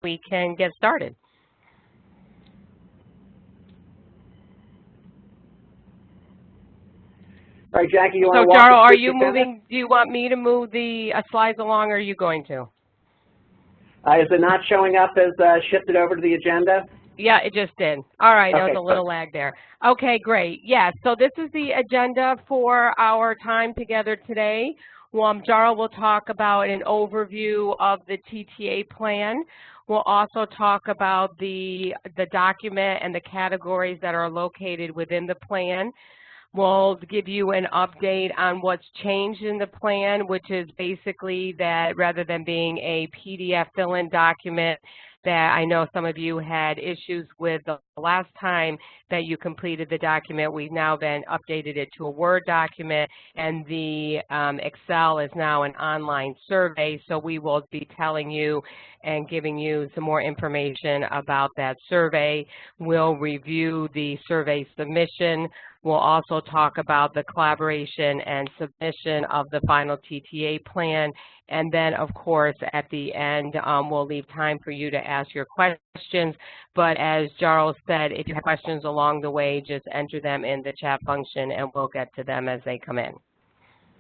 we can get started. All right, Jackie, you want to So, walk us Jarl, are through you moving? Do you want me to move the slides along, or are you going to? Is it not showing up as shifted over to the agenda? Yeah, it just did. All right, there Okay, was a little lag there. Okay, great. Yeah, so this is the agenda for our time together today. Jarl will talk about an overview of the TTA plan. We'll also talk about the document and the categories that are located within the plan. We'll give you an update on what's changed in the plan, which is basically that rather than being a PDF fill-in document that I know some of you had issues with the last time that you completed the document, we've now been updated it to a Word document, and the Excel is now an online survey, so we will be telling you and giving you some more information about that survey. We'll review the survey submission. We'll also talk about the collaboration and submission of the final TTA plan. And then, of course, at the end, we'll leave time for you to ask your questions. But as Jarl said, if you have questions along the way, just enter them in the chat function and we'll get to them as they come in.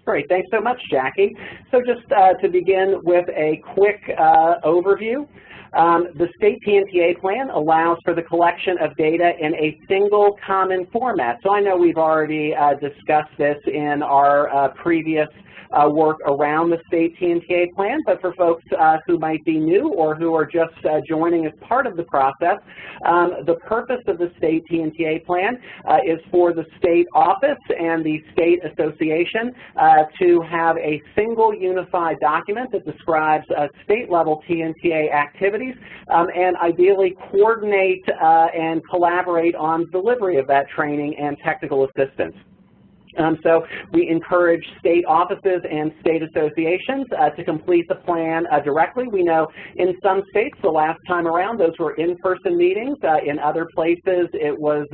Great, thanks so much, Jackie. So just to begin with a quick overview, the state TNTA plan allows for the collection of data in a single common format. So I know we've already discussed this in our previous work around the state TNTA plan, but for folks who might be new or who are just joining as part of the process, the purpose of the state TNTA plan is for the state office and the state association to have a single unified document that describes state-level TNTA activities and ideally coordinate and collaborate on delivery of that training and technical assistance. So we encourage state offices and state associations to complete the plan directly. We know in some states the last time around those were in-person meetings. In other places it was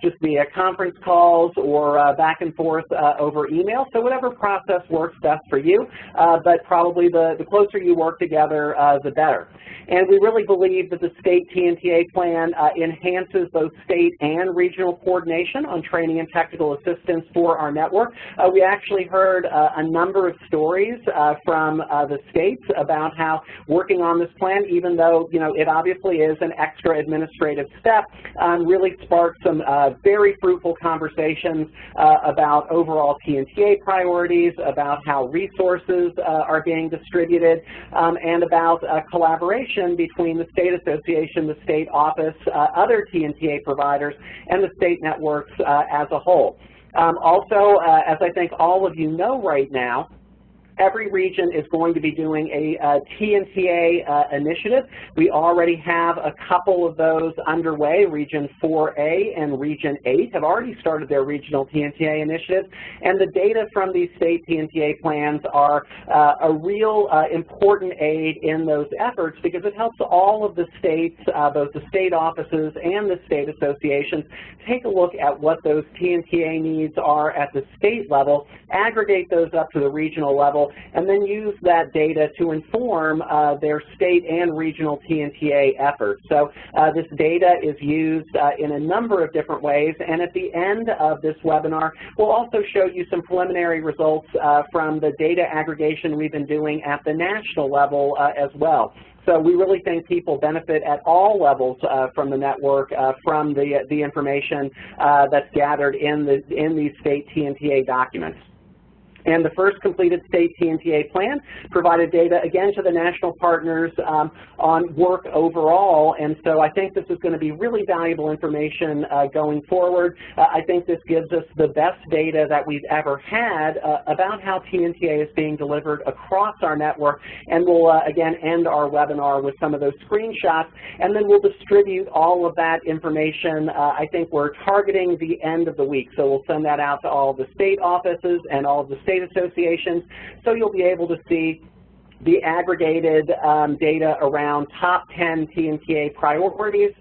just via conference calls or back and forth over email. So whatever process works best for you, but probably the closer you work together, the better. And we really believe that the state TNTA plan enhances both state and regional coordination on training and technical assistance for our network. We actually heard a number of stories from the states about how working on this plan, even though it obviously is an extra administrative step, really sparked some very fruitful conversations about overall TNTA priorities, about how resources are being distributed, and about collaboration between the state association, the state office, other TNTA providers, and the state networks as a whole. Also, as I think all of you know right now, every region is going to be doing a TNTA initiative. We already have a couple of those underway. Region 4A and Region 8 have already started their regional TNTA initiatives, and the data from these state TNTA plans are a real important aid in those efforts because it helps all of the states, both the state offices and the state associations, take a look at what those TNTA needs are at the state level, aggregate those up to the regional level, and then use that data to inform their state and regional TNTA efforts. So this data is used in a number of different ways, and at the end of this webinar, we'll also show you some preliminary results from the data aggregation we've been doing at the national level as well. So we really think people benefit at all levels from the network, from the information that's gathered in these state TNTA documents. And the first completed state TNTA plan provided data, again, to the national partners on work overall. And so I think this is going to be really valuable information going forward. I think this gives us the best data that we've ever had about how TNTA is being delivered across our network. And we'll, again, end our webinar with some of those screenshots. And then we'll distribute all of that information. I think we're targeting the end of the week. So we'll send that out to all the state offices and all of the state associations, so you'll be able to see the aggregated data around top 10 TNTA priorities.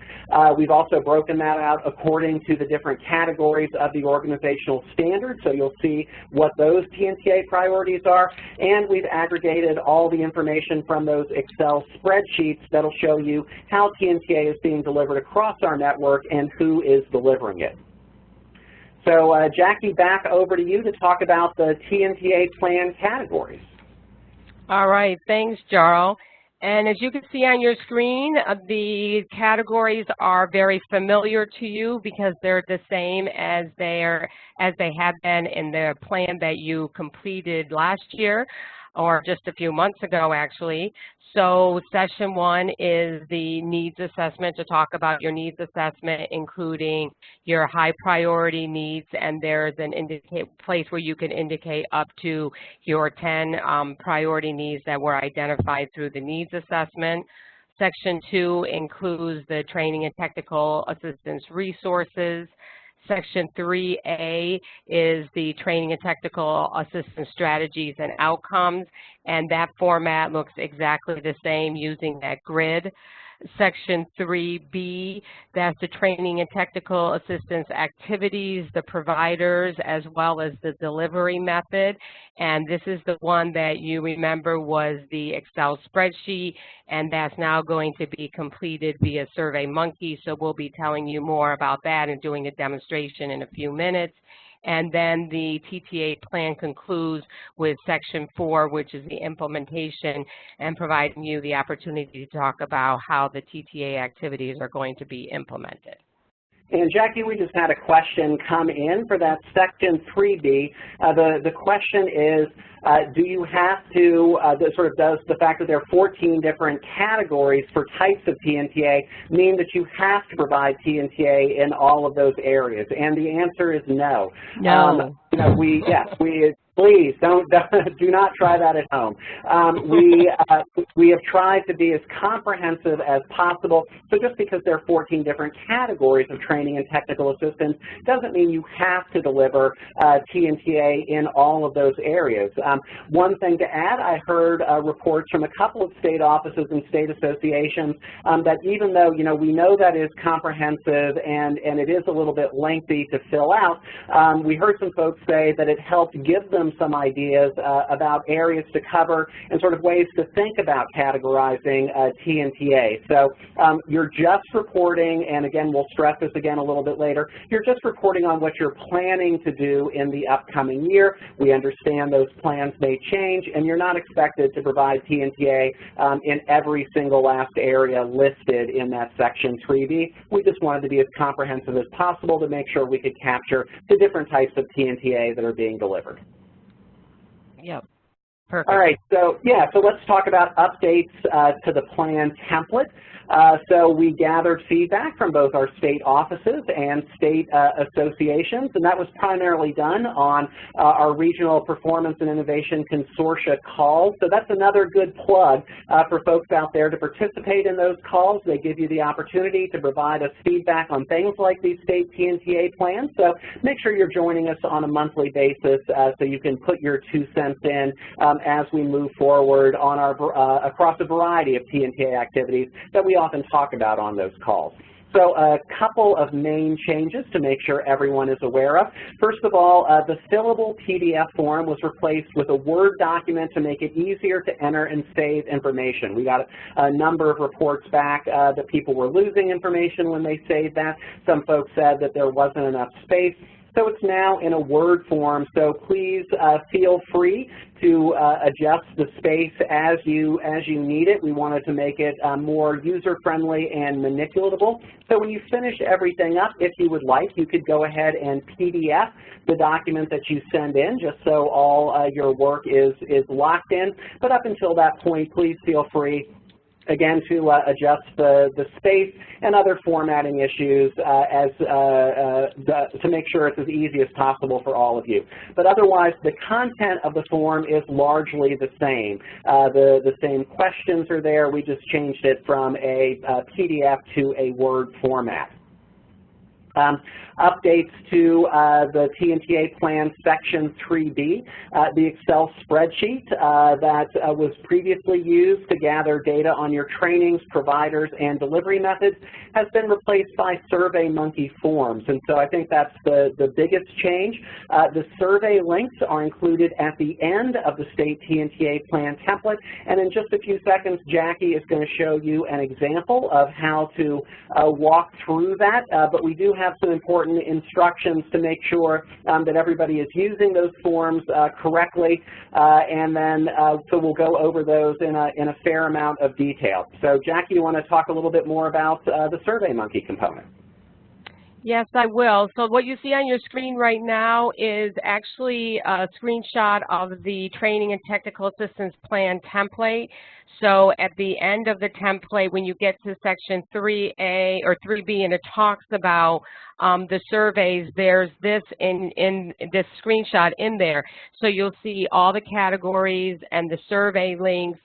We've also broken that out according to the different categories of the organizational standards, so you'll see what those TNTA priorities are, and we've aggregated all the information from those Excel spreadsheets that'll show you how TNTA is being delivered across our network and who is delivering it. So Jackie, back over to you to talk about the TNTA plan categories. All right, thanks, Jarl. And as you can see on your screen, the categories are very familiar to you because they're the same as they have been in the plan that you completed last year, or just a few months ago, actually. So session 1 is the needs assessment, to talk about your needs assessment, including your high priority needs, and there's an place where you can indicate up to your 10 priority needs that were identified through the needs assessment. Section 2 includes the training and technical assistance resources. Section 3A is the training and technical assistance strategies and outcomes, and that format looks exactly the same using that grid. Section 3B, that's the training and technical assistance activities, the providers, as well as the delivery method. And this is the one that you remember was the Excel spreadsheet, and that's now going to be completed via SurveyMonkey. So we'll be telling you more about that and doing a demonstration in a few minutes. And then the TTA plan concludes with Section 4, which is the implementation, and providing you the opportunity to talk about how the TTA activities are going to be implemented. And Jackie, we just had a question come in for that Section 3B. The question is, do you have to, does the fact that there are 14 different categories for types of TNTA mean that you have to provide TNTA in all of those areas? And the answer is no. No. Please do not try that at home. We have tried to be as comprehensive as possible. So just because there are 14 different categories of training and technical assistance doesn't mean you have to deliver TNTA in all of those areas. One thing to add, I heard reports from a couple of state offices and state associations that even though we know that is comprehensive and it is a little bit lengthy to fill out, we heard some folks say that it helped give them some ideas about areas to cover and sort of ways to think about categorizing TNTA. So you're just reporting, and again, we'll stress this again a little bit later, you're just reporting on what you're planning to do in the upcoming year. We understand those plans may change, and you're not expected to provide TNTA in every single last area listed in that Section 3B. We just wanted to be as comprehensive as possible to make sure we could capture the different types of TNTA that are being delivered. Yep. Perfect. All right, so let's talk about updates to the plan template. So we gathered feedback from both our state offices and state associations, and that was primarily done on our Regional Performance and Innovation Consortia calls. So that's another good plug for folks out there to participate in those calls. They give you the opportunity to provide us feedback on things like these state TNTA plans. So make sure you're joining us on a monthly basis so you can put your 2 cents in as we move forward on our across a variety of TNTA activities that we often talk about on those calls. So a couple of main changes to make sure everyone is aware of. First of all, the fillable PDF form was replaced with a Word document to make it easier to enter and save information. We got a number of reports back that people were losing information when they saved that. Some folks said that there wasn't enough space. So it's now in a Word form, so please feel free to adjust the space as you need it. We wanted to make it more user-friendly and manipulatable. So when you finish everything up, if you would like, you could go ahead and PDF the document that you send in, just so all your work is locked in. But up until that point, please feel free, again, to adjust the space and other formatting issues to make sure it's as easy as possible for all of you. But otherwise, the content of the form is largely the same. The same questions are there. We just changed it from a PDF to a Word format. Updates to the TNTA plan section 3B, the Excel spreadsheet that was previously used to gather data on your trainings, providers, and delivery methods has been replaced by SurveyMonkey forms. And so I think that's the biggest change. The survey links are included at the end of the state TNTA plan template. And in just a few seconds, Jackie is going to show you an example of how to walk through that. But we do have some important instructions to make sure that everybody is using those forms correctly. And then so we'll go over those in a fair amount of detail. So Jackie, you want to talk a little bit more about the SurveyMonkey component? Yes, I will. So what you see on your screen right now is actually a screenshot of the Training and Technical Assistance Plan template. So at the end of the template, when you get to section 3A or 3B and it talks about the surveys, there's this in this screenshot in there. So you'll see all the categories and the survey links.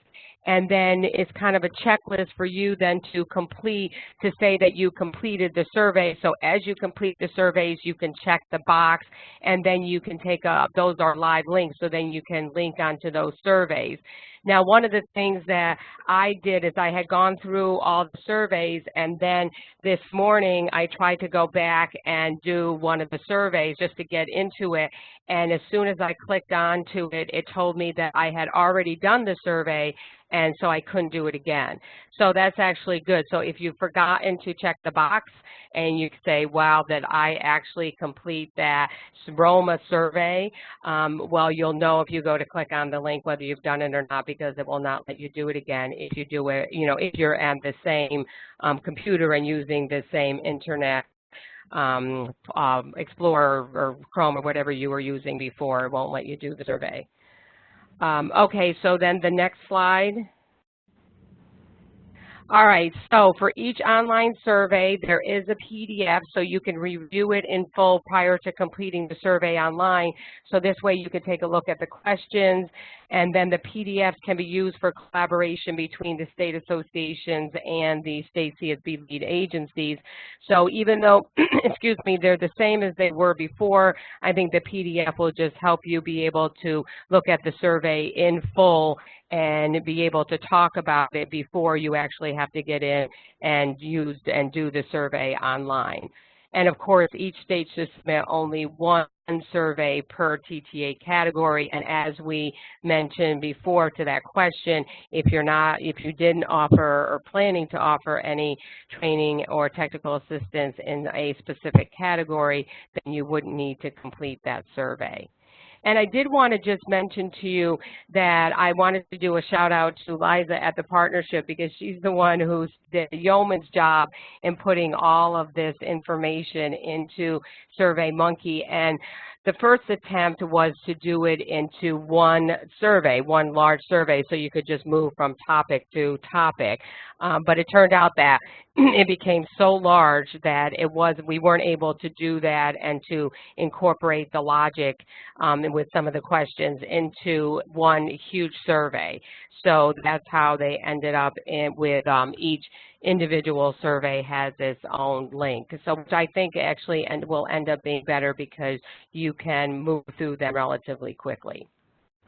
And then it's kind of a checklist for you then to complete, to say that you completed the survey. So as you complete the surveys, you can check the box, and then you can take up, those are live links, so then you can link onto those surveys. Now, one of the things that I did is I had gone through all the surveys, and then this morning I tried to go back and do one of the surveys just to get into it. And as soon as I clicked onto it, it told me that I had already done the survey, and so I couldn't do it again. So that's actually good. So if you've forgotten to check the box and you say, wow, that I actually complete that Roma survey, well, you'll know if you go to click on the link whether you've done it or not, because it will not let you do it again if you do it, you know, if you're at the same computer and using the same internet Explorer or Chrome or whatever you were using before. It won't let you do the survey. Okay, so then the next slide. All right, so for each online survey, there is a PDF, so you can review it in full prior to completing the survey online. So this way you can take a look at the questions, and then the PDFs can be used for collaboration between the state associations and the state CSB lead agencies. So even though, excuse me, they're the same as they were before, I think the PDF will just help you be able to look at the survey in full and be able to talk about it before you actually have to get in and use and do the survey online. And of course, each state should submit only one survey per TTA category. And as we mentioned before to that question, if you didn't offer or planning to offer any training or technical assistance in a specific category, then you wouldn't need to complete that survey. And I did want to just mention to you that I wanted to do a shout out to Liza at the partnership, because she's the one who did the yeoman's job in putting all of this information into SurveyMonkey. And the first attempt was to do it into one survey, one large survey, so you could just move from topic to topic. But it turned out that it became so large that we weren't able to do that and to incorporate the logic with some of the questions into one huge survey. So that's how they ended up with each individual survey has its own link. So which I think actually will end up being better because you can move through them relatively quickly.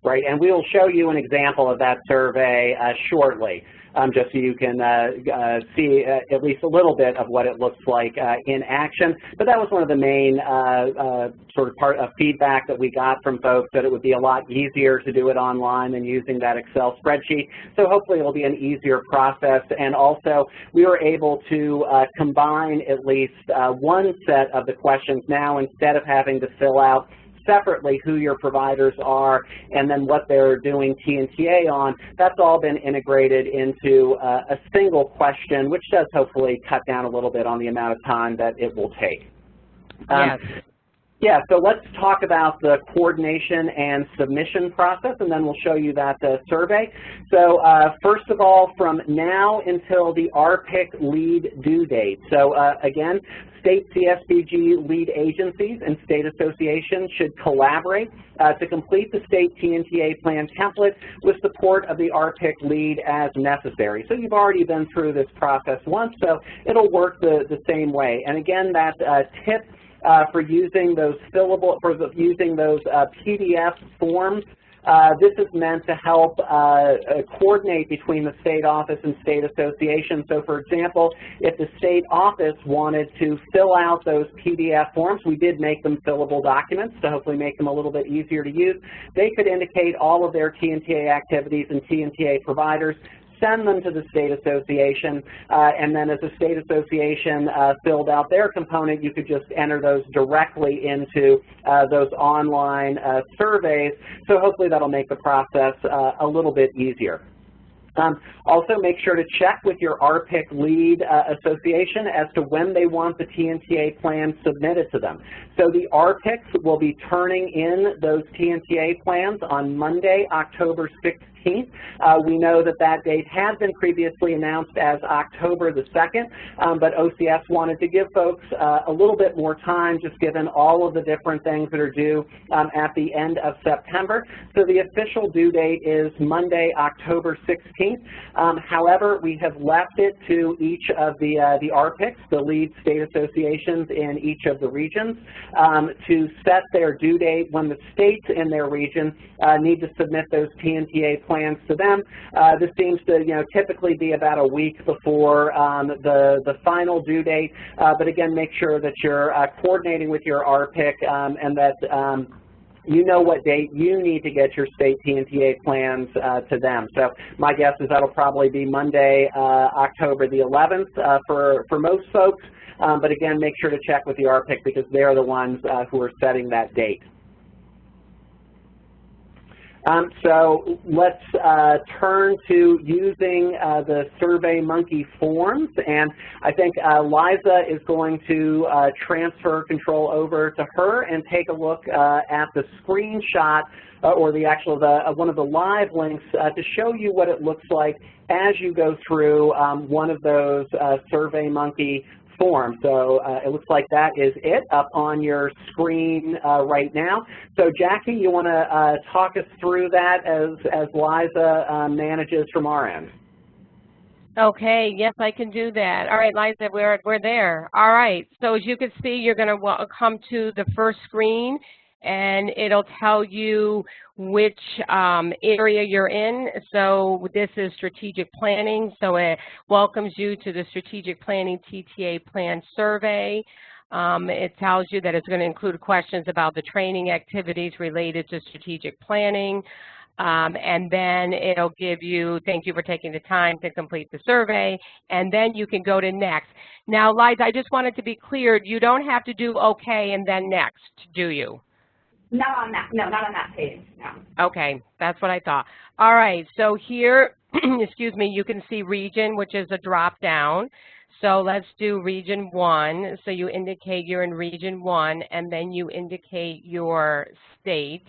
Right, and we'll show you an example of that survey shortly, just so you can see at least a little bit of what it looks like in action. But that was one of the main sort of part of feedback that we got from folks, that it would be a lot easier to do it online than using that Excel spreadsheet. So hopefully it'll be an easier process. And also, we were able to combine at least one set of the questions now, instead of having to fill out separately who your providers are and then what they're doing TNTA on. That's all been integrated into a single question, which does hopefully cut down a little bit on the amount of time that it will take. Yes. Yeah, so let's talk about the coordination and submission process, and then we'll show you that survey. So first of all, from now until the RPIC lead due date. So again, state CSBG lead agencies and state associations should collaborate to complete the state TNTA plan template with support of the RPIC lead as necessary. So you've already been through this process once, so it'll work the same way. And again, that tip for using those PDF forms. This is meant to help coordinate between the state office and state association. So for example, if the state office wanted to fill out those PDF forms, we did make them fillable documents to hopefully make them a little bit easier to use. They could indicate all of their TNTA activities and TNTA providers, send them to the state association, and then as the state association filled out their component, you could just enter those directly into those online surveys. So hopefully that'll make the process a little bit easier. Also, make sure to check with your RPIC lead association as to when they want the TNTA plan submitted to them. So the RPICs will be turning in those TNTA plans on Monday, October 16th. We know that that date had been previously announced as October the 2nd, but OCS wanted to give folks a little bit more time, just given all of the different things that are due at the end of September. So the official due date is Monday, October 16th. However, we have left it to each of the RPICs, the lead state associations in each of the regions, to set their due date when the states in their region need to submit those TNTA plans to them. This seems to typically be about a week before the final due date, but again, make sure that you're coordinating with your RPIC and that you know what date you need to get your state TNTA plans to them. So my guess is that'll probably be Monday, October the 11th for most folks, but again, make sure to check with the RPIC because they're the ones who are setting that date. So let's turn to using the SurveyMonkey forms, and I think Liza is going to transfer control over to her and take a look at the screenshot or the actual one of the live links to show you what it looks like as you go through one of those SurveyMonkey form. So it looks like that is it up on your screen right now. So Jackie, you want to talk us through that as Liza manages from our end? Okay, yes, I can do that. All right, Liza, we're there. All right, so as you can see, you're going to come to the first screen, and it'll tell you which area you're in. So this is strategic planning, so it welcomes you to the strategic planning TTA plan survey. It tells you that it's going to include questions about the training activities related to strategic planning. And then it'll give you, thank you for taking the time to complete the survey, and then you can go to next. Now, Liza, I just wanted to be clear, you don't have to do okay and then next, do you? Not on that, no, not on that page, no. Okay, that's what I thought. All right, so here, excuse me, you can see region, which is a drop down. So let's do region 1. So you indicate you're in region 1, and then you indicate your state.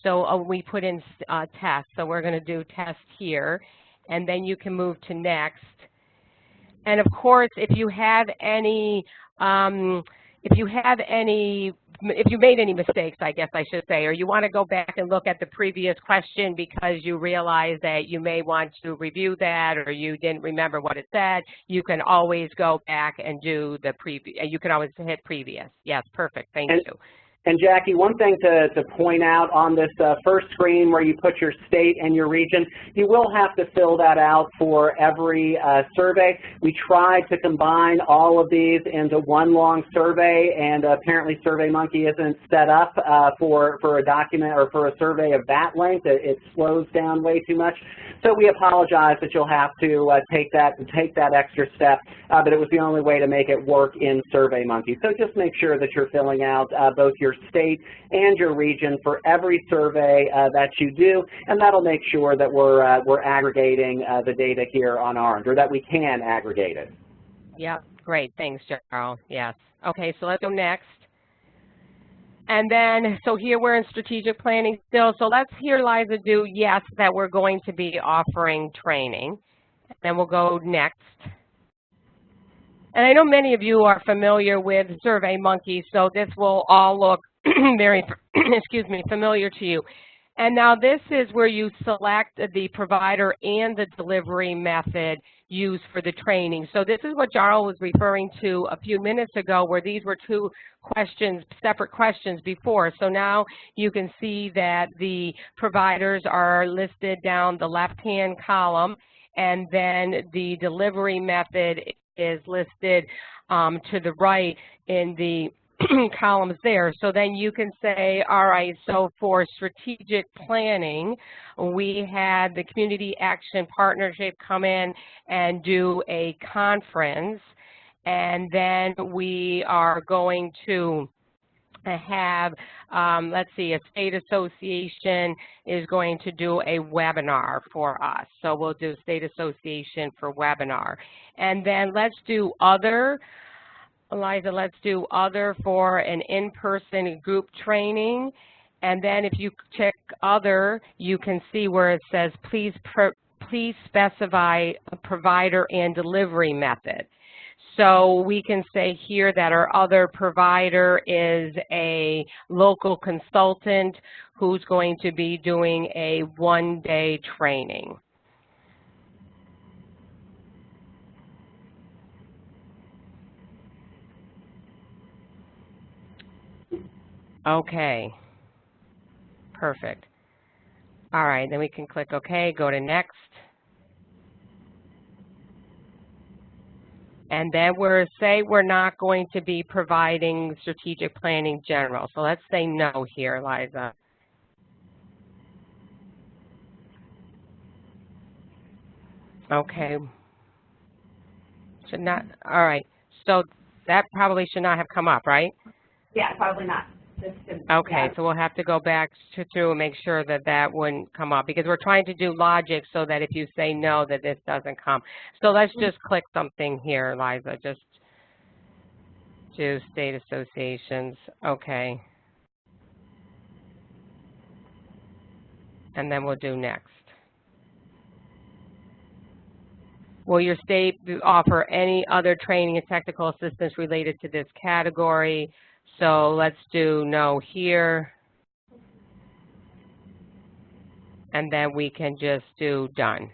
So we put in test, so we're going to do test here, and then you can move to next. And of course, if you made any mistakes, I guess I should say, or you want to go back and look at the previous question because you realize that you may want to review that or you didn't remember what it said, you can always go back and do the previous. You can always hit previous. Yes, perfect. Thank you. And Jackie, one thing to point out on this first screen where you put your state and your region, you will have to fill that out for every survey. We tried to combine all of these into one long survey, and apparently SurveyMonkey isn't set up for a document or for a survey of that length. It slows down way too much. So we apologize that you'll have to take that extra step, but it was the only way to make it work in SurveyMonkey. So just make sure that you're filling out both your state and your region for every survey that you do, and that'll make sure that we're aggregating the data here on our end, or that we can aggregate it. Yeah, great. Thanks, Charles. Yes. Okay, so let's go next. And then, so here we're in strategic planning still. So let's hear Liza do yes, that we're going to be offering training. Then we'll go next. And I know many of you are familiar with SurveyMonkey, so this will all look very, excuse me, familiar to you. And now this is where you select the provider and the delivery method used for the training. So this is what Jarl was referring to a few minutes ago, where these were two questions, separate questions before. So now you can see that the providers are listed down the left-hand column, and then the delivery method is listed to the right in the columns there. So then you can say, all right, so for strategic planning, we had the Community Action Partnership come in and do a conference, and then we are going to have, let's see, a state association is going to do a webinar for us. So we'll do state association for webinar. And then let's do other. Eliza, let's do other for an in-person group training. And then if you check other, you can see where it says, please specify a provider and delivery method. So we can say here that our other provider is a local consultant who's going to be doing a one-day training. Okay, perfect. All right, then we can click OK, go to next. And then we're not going to be providing strategic planning general. So let's say no here, Liza. Okay. Should not, all right. So that probably should not have come up, right? Yeah, probably not. Okay, yeah. so we'll have to go back through and make sure that that wouldn't come up, because we're trying to do logic so that if you say no, that this doesn't come. So let's just click something here, Liza, just do state associations. Okay. And then we'll do next. Will your state offer any other training and technical assistance related to this category? So let's do no here. And then we can just do done.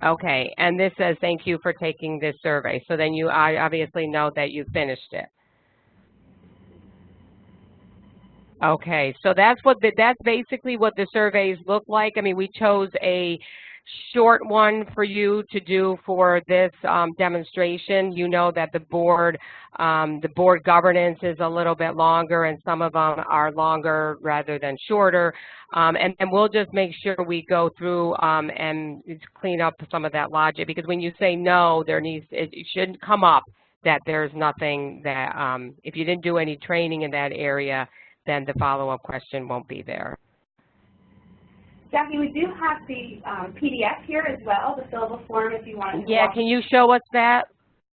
Okay, and this says thank you for taking this survey. So then you obviously know that you finished it. Okay, so that's basically what the surveys look like. I mean, we chose a short one for you to do for this demonstration. You know that the board governance is a little bit longer, and some of them are longer rather than shorter. And we'll just make sure we go through and clean up some of that logic, because when you say no, it shouldn't come up that there's nothing that, if you didn't do any training in that area, then the follow-up question won't be there. Jackie, we do have the PDF here as well, the fillable form, if you want to. Yeah, can you show us that?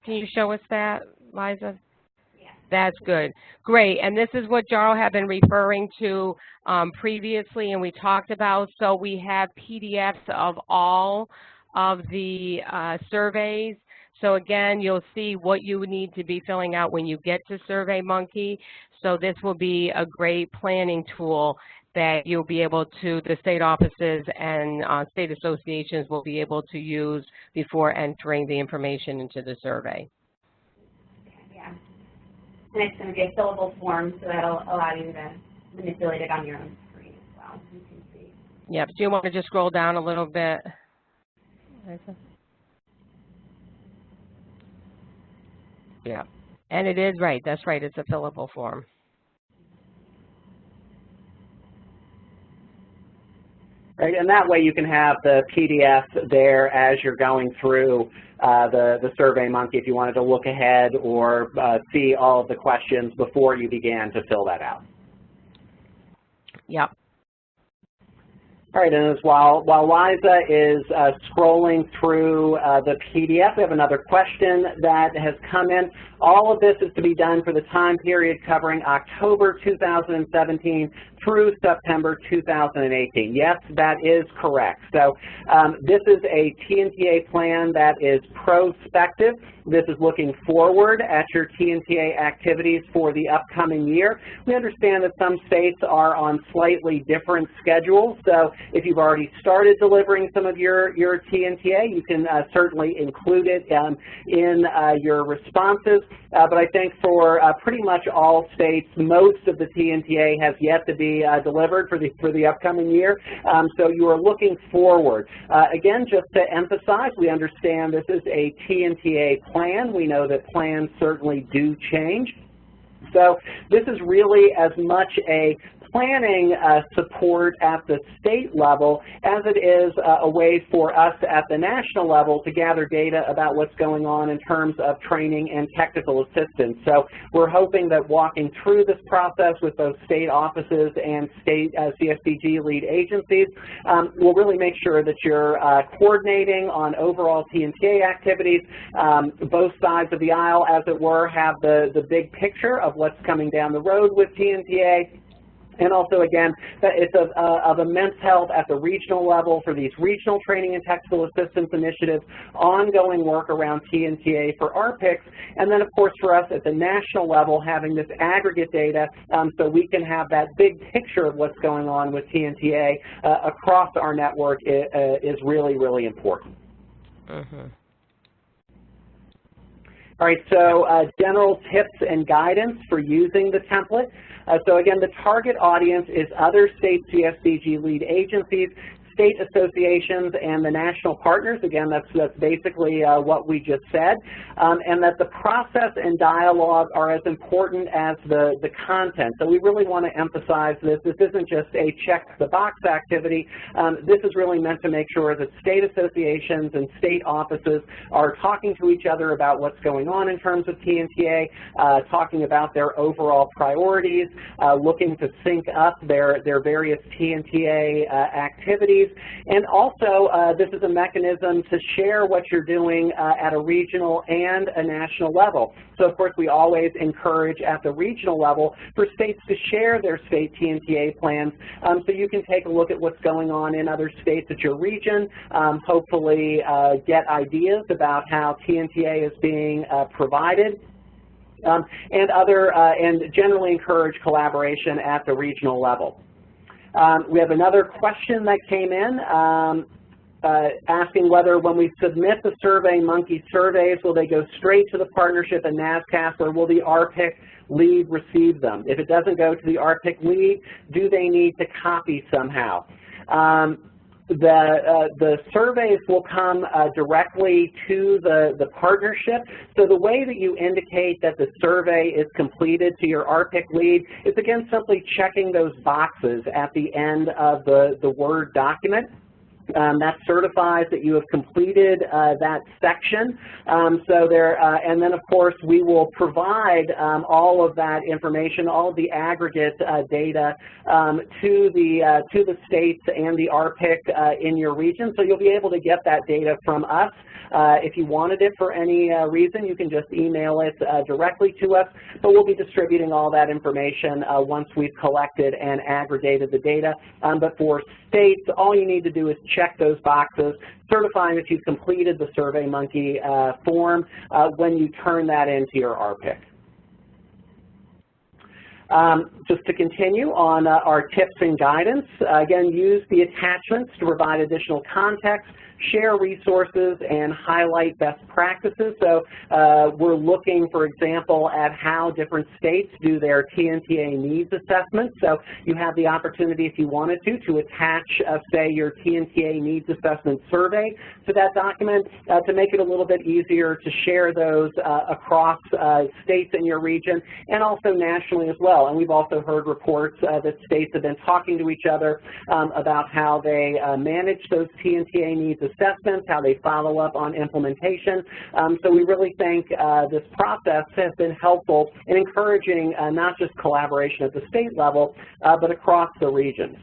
Can you show us that, Liza? Yeah. That's good. Great. And this is what Jarl had been referring to previously, and we talked about. So we have PDFs of all of the surveys. So again, you'll see what you would need to be filling out when you get to SurveyMonkey. So this will be a great planning tool that you'll be able to, the state offices and state associations will be able to use before entering the information into the survey. Yeah. And it's going to be a fillable form, so that'll allow you to manipulate it on your own screen as well. You can see. Yep. Do you want to just scroll down a little bit? Yeah. And it is right. That's right. It's a fillable form. Right, and that way you can have the PDF there as you're going through the SurveyMonkey if you wanted to look ahead or see all of the questions before you began to fill that out. Yep. All right, and while Liza is scrolling through the PDF, we have another question that has come in. All of this is to be done for the time period covering October 2017 through September 2018. Yes, that is correct. So this is a TNTA plan that is prospective. This is looking forward at your TNTA activities for the upcoming year. We understand that some states are on slightly different schedules, so if you've already started delivering some of your TNTA, you can certainly include it in your responses. But I think for pretty much all states, most of the TNTA has yet to be delivered for the upcoming year. So you are looking forward. Again, just to emphasize, we understand this is a TNTA plan. We know that plans certainly do change. So this is really as much a planning support at the state level as it is a way for us at the national level to gather data about what's going on in terms of training and technical assistance. So we're hoping that walking through this process with both state offices and state CSBG lead agencies will really make sure that you're coordinating on overall TNTA activities. Both sides of the aisle, as it were, have the big picture of what's coming down the road with TNTA. And also, again, it's of immense help at the regional level for these regional training and technical assistance initiatives, ongoing work around TNTA for RPICs, and then, of course, for us at the national level, having this aggregate data so we can have that big picture of what's going on with TNTA across our network is really, really important. All right, so general tips and guidance for using the template. So again, the target audience is other state CSBG lead agencies, state associations, and the national partners. Again, that's basically what we just said. And that the process and dialogue are as important as the content. So we really want to emphasize this. This isn't just a check-the-box activity. This is really meant to make sure that state associations and state offices are talking to each other about what's going on in terms of TNTA, talking about their overall priorities, looking to sync up their various TNTA activities. And also, this is a mechanism to share what you're doing at a regional and a national level. So, of course, we always encourage at the regional level for states to share their state TNTA plans so you can take a look at what's going on in other states at your region, hopefully get ideas about how TNTA is being provided. And generally encourage collaboration at the regional level. We have another question that came in asking whether when we submit the SurveyMonkey surveys, will they go straight to the partnership and NASCAS, or will the RPIC lead receive them? If it doesn't go to the RPIC lead, do they need to copy somehow? The surveys will come directly to the partnership. So the way that you indicate that the survey is completed to your RPIC lead is, again, simply checking those boxes at the end of the Word document. That certifies that you have completed that section. And then, of course, we will provide all of that information, all of the aggregate data to the states and the RPIC in your region. So you'll be able to get that data from us. If you wanted it for any reason, you can just email it directly to us, but we'll be distributing all that information once we've collected and aggregated the data. But for states, all you need to do is check those boxes, certifying that you've completed the SurveyMonkey form when you turn that into your RPIC. Just to continue on our tips and guidance, again, use the attachments to provide additional context, share resources, and highlight best practices. So we're looking, for example, at how different states do their TNTA needs assessments. So you have the opportunity, if you wanted to attach, say, your TNTA needs assessment survey to that document to make it a little bit easier to share those across states in your region and also nationally as well. And we've also heard reports that states have been talking to each other about how they manage those TNTA needs assessments, how they follow up on implementation. So we really think this process has been helpful in encouraging not just collaboration at the state level, but across the regions.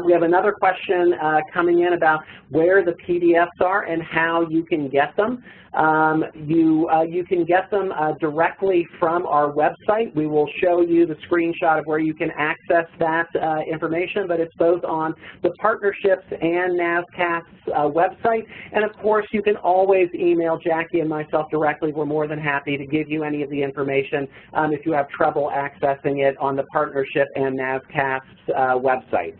We have another question coming in about where the PDFs are and how you can get them. You can get them directly from our website. We will show you the screenshot of where you can access that information, but it's both on the partnerships and NASCAS's website. And of course, you can always email Jackie and myself directly. We're more than happy to give you any of the information if you have trouble accessing it on the partnership and NASCAS's website.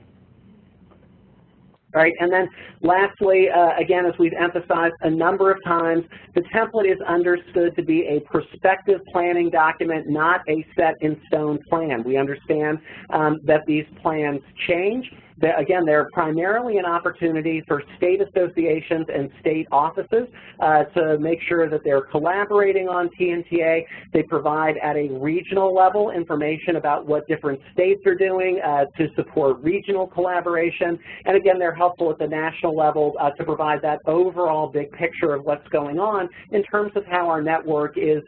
All right, and then lastly, again, as we've emphasized a number of times, the template is understood to be a prospective planning document, not a set-in-stone plan. We understand that these plans change. Again, they're primarily an opportunity for state associations and state offices to make sure that they're collaborating on TNTA. They provide at a regional level information about what different states are doing to support regional collaboration. And again, they're helpful at the national level to provide that overall big picture of what's going on in terms of how our network is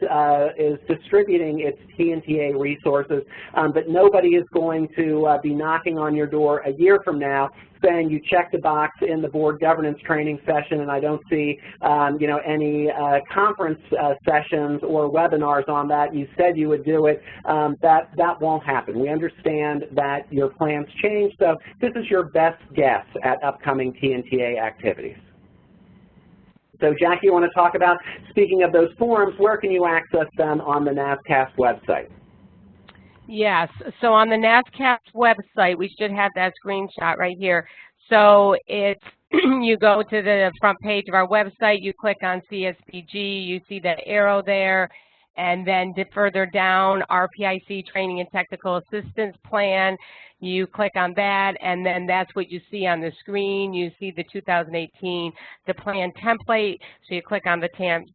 distributing its TNTA resources. But nobody is going to be knocking on your door a year from now saying you checked the box in the board governance training session and I don't see any conference sessions or webinars on that. You said you would do it. That won't happen. We understand that your plans change, so this is your best guess at upcoming TNTA activities. So Jackie, you want to talk about, speaking of those forms, where can you access them on the NASCAS website? Yes, so on the NASCAS website, we should have that screenshot right here. So it's, you go to the front page of our website, you click on CSPG, you see that arrow there, and then further down, RPIC Training and Technical Assistance Plan. You click on that, and then that's what you see on the screen. You see the 2018, the plan template. So you click on the plan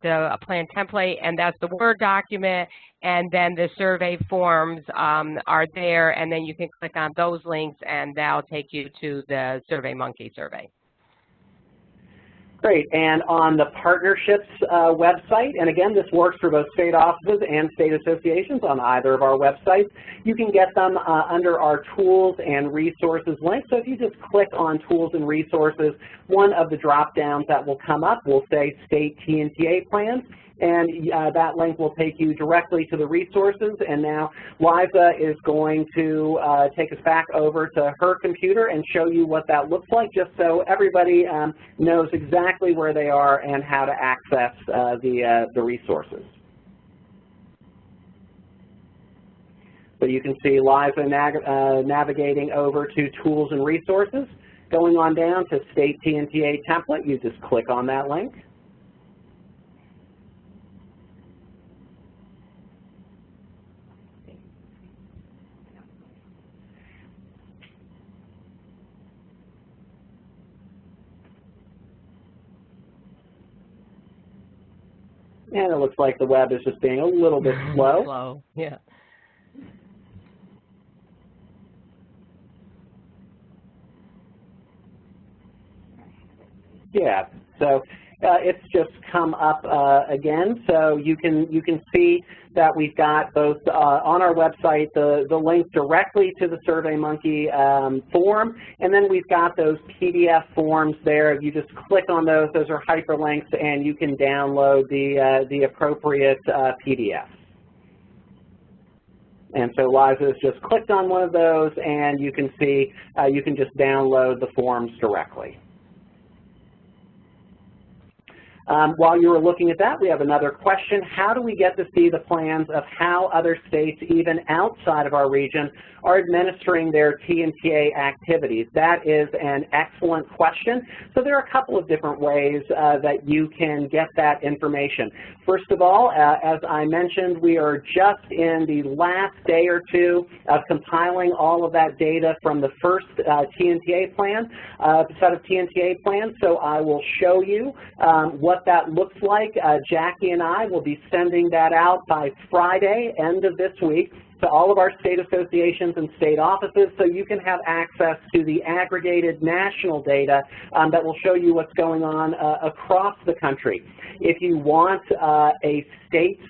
template, and that's the Word document, and then the survey forms are there, and then you can click on those links, and that'll take you to the SurveyMonkey survey. Great, and on the partnerships website, and again, this works for both state offices and state associations on either of our websites, you can get them under our tools and resources link. So if you just click on tools and resources, one of the drop downs that will come up will say state TNTA plans, and that link will take you directly to the resources. And now Liza is going to take us back over to her computer and show you what that looks like, just so everybody knows exactly where they are and how to access the resources. So you can see Liza navigating over to tools and resources. Going on down to state TNTA template, you just click on that link. And it looks like the web is just being a little bit slow. Slow, yeah. Yeah, so it's just come up again. So you can see that we've got both on our website the link directly to the SurveyMonkey form, and then we've got those PDF forms there. You just click on those. Those are hyperlinks, and you can download the appropriate PDF. And so Liza has just clicked on one of those, and you can see you can just download the forms directly. While you were looking at that, we have another question. How do we get to see the plans of how other states, even outside of our region, are administering their TNTA activities? That is an excellent question. So there are a couple of different ways that you can get that information. First of all, as I mentioned, we are just in the last day or two of compiling all of that data from the first TNTA plan, set of TNTA plans. So I will show you what that looks like. Jackie and I will be sending that out by Friday, end of this week. to all of our state associations and state offices, so you can have access to the aggregated national data that will show you what's going on across the country. If you want a state's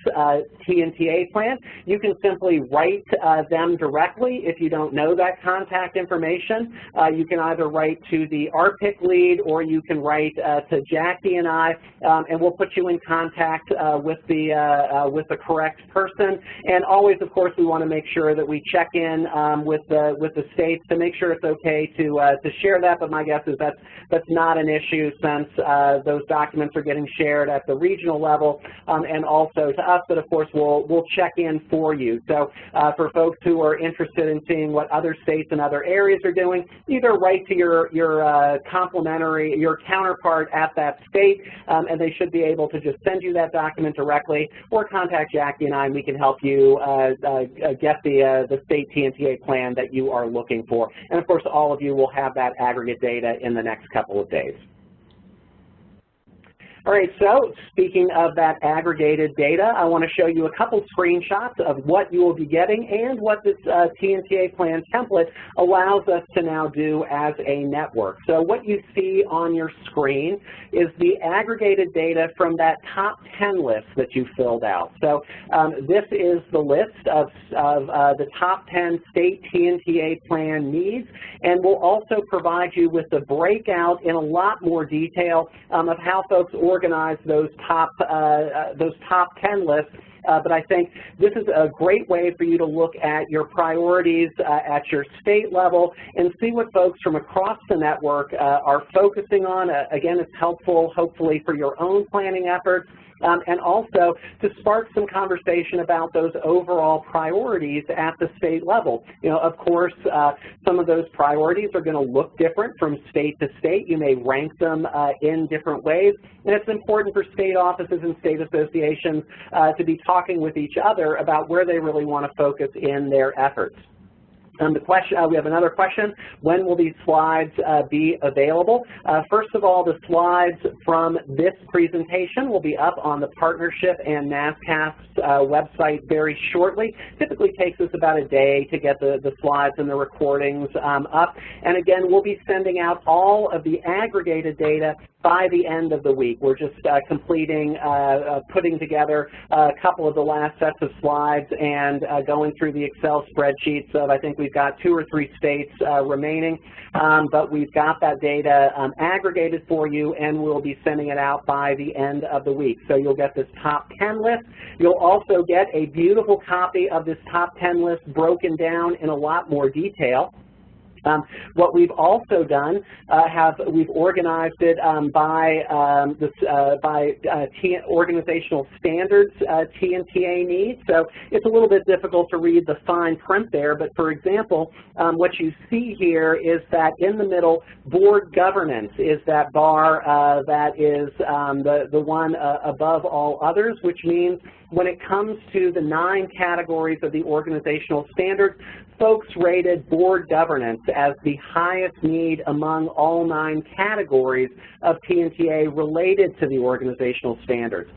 TNTA plan, you can simply write them directly. If you don't know that contact information, you can either write to the RPIC lead, or you can write to Jackie and I, and we'll put you in contact with the correct person. And always, of course, we want to make sure that we check in with the states to make sure it's okay to share that. But my guess is that's not an issue, since those documents are getting shared at the regional level and also to us. But of course, we'll check in for you. So for folks who are interested in seeing what other states and other areas are doing, either write to your counterpart at that state, and they should be able to just send you that document directly, or contact Jackie and I, and we can help you get the state TNTA plan that you are looking for. And of course, all of you will have that aggregate data in the next couple of days. All right, so speaking of that aggregated data, I want to show you a couple screenshots of what you will be getting and what this TNTA plan template allows us to now do as a network. So what you see on your screen is the aggregated data from that top 10 list that you filled out. So this is the list of the top 10 state TNTA plan needs, and we'll also provide you with the breakout in a lot more detail of how folks organize those top 10 lists. But I think this is a great way for you to look at your priorities at your state level and see what folks from across the network are focusing on. Again, it's helpful, hopefully, for your own planning efforts. And also to spark some conversation about those overall priorities at the state level. You know, of course, some of those priorities are going to look different from state to state. You may rank them in different ways, and it's important for state offices and state associations to be talking with each other about where they really want to focus in their efforts. We have another question. When will these slides be available? First of all, the slides from this presentation will be up on the Partnership and NASCAP's website very shortly. Typically takes us about a day to get the slides and the recordings up. And again, we'll be sending out all of the aggregated data by the end of the week. We're just completing, putting together a couple of the last sets of slides and going through the Excel spreadsheets of, I think we've got 2 or 3 states remaining, but we've got that data aggregated for you, and we'll be sending it out by the end of the week. So you'll get this top 10 list. You'll also get a beautiful copy of this top 10 list broken down in a lot more detail. What we've also done, we've organized it by organizational standards TNTA needs. So it's a little bit difficult to read the fine print there, but for example, what you see here is that in the middle, board governance is that bar that is the one above all others, which means when it comes to the 9 categories of the organizational standards, folks rated board governance as the highest need among all 9 categories of TNTA related to the organizational standards.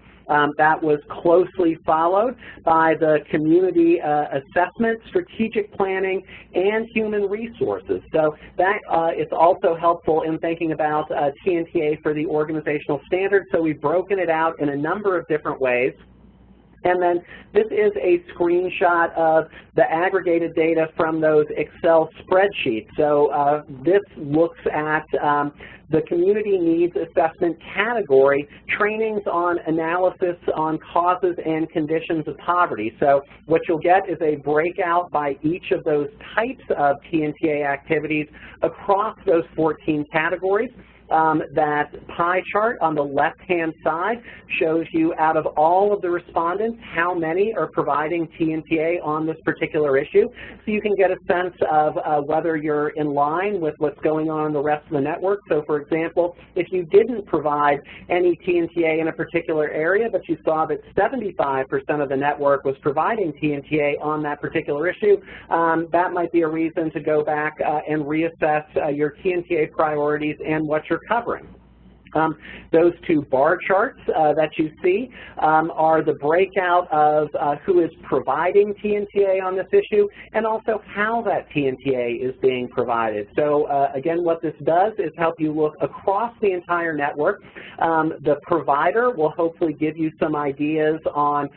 That was closely followed by the community assessment, strategic planning, and human resources. So that is also helpful in thinking about TNTA for the organizational standards. So we've broken it out in a number of different ways. And then this is a screenshot of the aggregated data from those Excel spreadsheets. So this looks at the community needs assessment category, trainings on analysis on causes and conditions of poverty. So what you'll get is a breakout by each of those types of TNTA activities across those 14 categories. That pie chart on the left-hand side shows you out of all of the respondents how many are providing TNTA on this particular issue. So you can get a sense of whether you're in line with what's going on in the rest of the network. So for example, if you didn't provide any TNTA in a particular area, but you saw that 75% of the network was providing TNTA on that particular issue, that might be a reason to go back and reassess your TNTA priorities and what you're covering. Those two bar charts that you see are the breakout of who is providing TNTA on this issue and also how that TNTA is being provided. So again, what this does is help you look across the entire network. The provider will hopefully give you some ideas on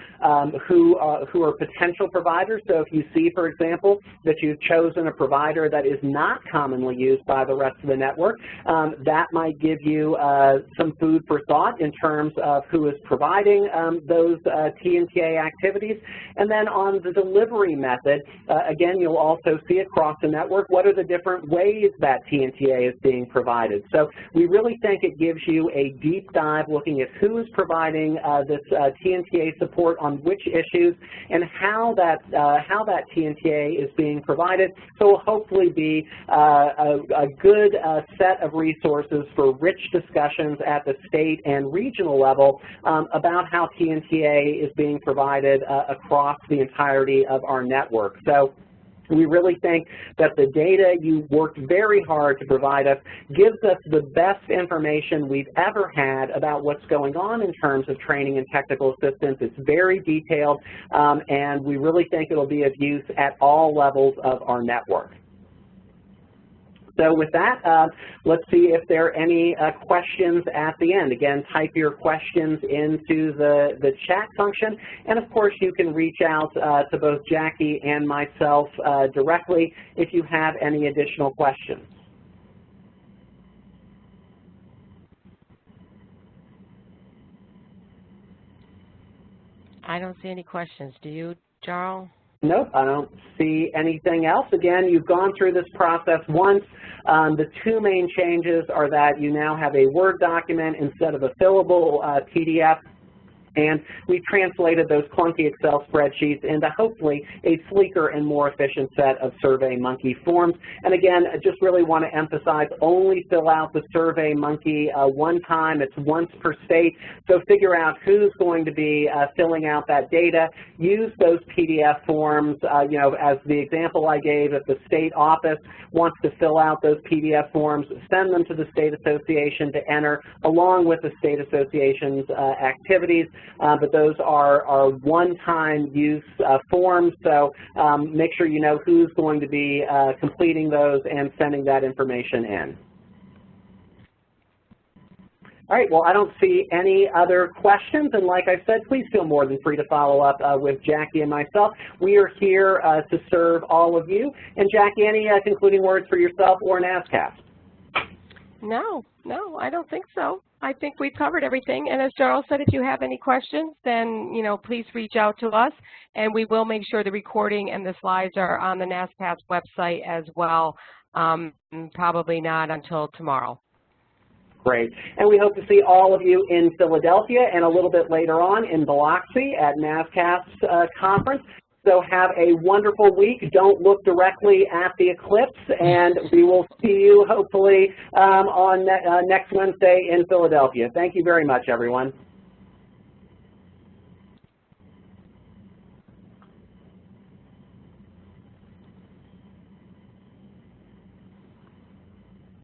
who are potential providers. So if you see, for example, that you've chosen a provider that is not commonly used by the rest of the network, that might give you some food for thought in terms of who is providing those TNTA activities. And then on the delivery method, again, you'll also see across the network what are the different ways that TNTA is being provided. So we really think it gives you a deep dive looking at who is providing this TNTA support on which issues and how that TNTA is being provided. So it will hopefully be a good set of resources for rich discussions at the state and regional level about how TNTA is being provided across the entirety of our network. So we really think that the data you worked very hard to provide us gives us the best information we've ever had about what's going on in terms of training and technical assistance. It's very detailed, and we really think it will be of use at all levels of our network. So with that, let's see if there are any questions at the end. Again, type your questions into the chat function. And of course, you can reach out to both Jackie and myself directly if you have any additional questions. I don't see any questions. Do you, Jarl? Nope, I don't see anything else. Again, you've gone through this process once. The two main changes are that you now have a Word document instead of a fillable PDF. And we've translated those clunky Excel spreadsheets into hopefully a sleeker and more efficient set of SurveyMonkey forms. And again, I just really want to emphasize, only fill out the SurveyMonkey one time. It's once per state. So figure out who's going to be filling out that data. Use those PDF forms, you know, as the example I gave, if the state office wants to fill out those PDF forms, send them to the state association to enter along with the state association's activities. But those are one-time use forms, so make sure you know who's going to be completing those and sending that information in. All right, well, I don't see any other questions, and like I said, please feel more than free to follow up with Jackie and myself. We are here to serve all of you. And Jackie, any concluding words for yourself or NASCAP? No, I don't think so. I think we've covered everything. And as Jarl said, if you have any questions, then, you know, please reach out to us, and we will make sure the recording and the slides are on the NASCAP's website as well, probably not until tomorrow. Great. And we hope to see all of you in Philadelphia and a little bit later on in Biloxi at NASCAP's conference. So have a wonderful week. Don't look directly at the eclipse, and we will see you hopefully on next Wednesday in Philadelphia. Thank you very much, everyone.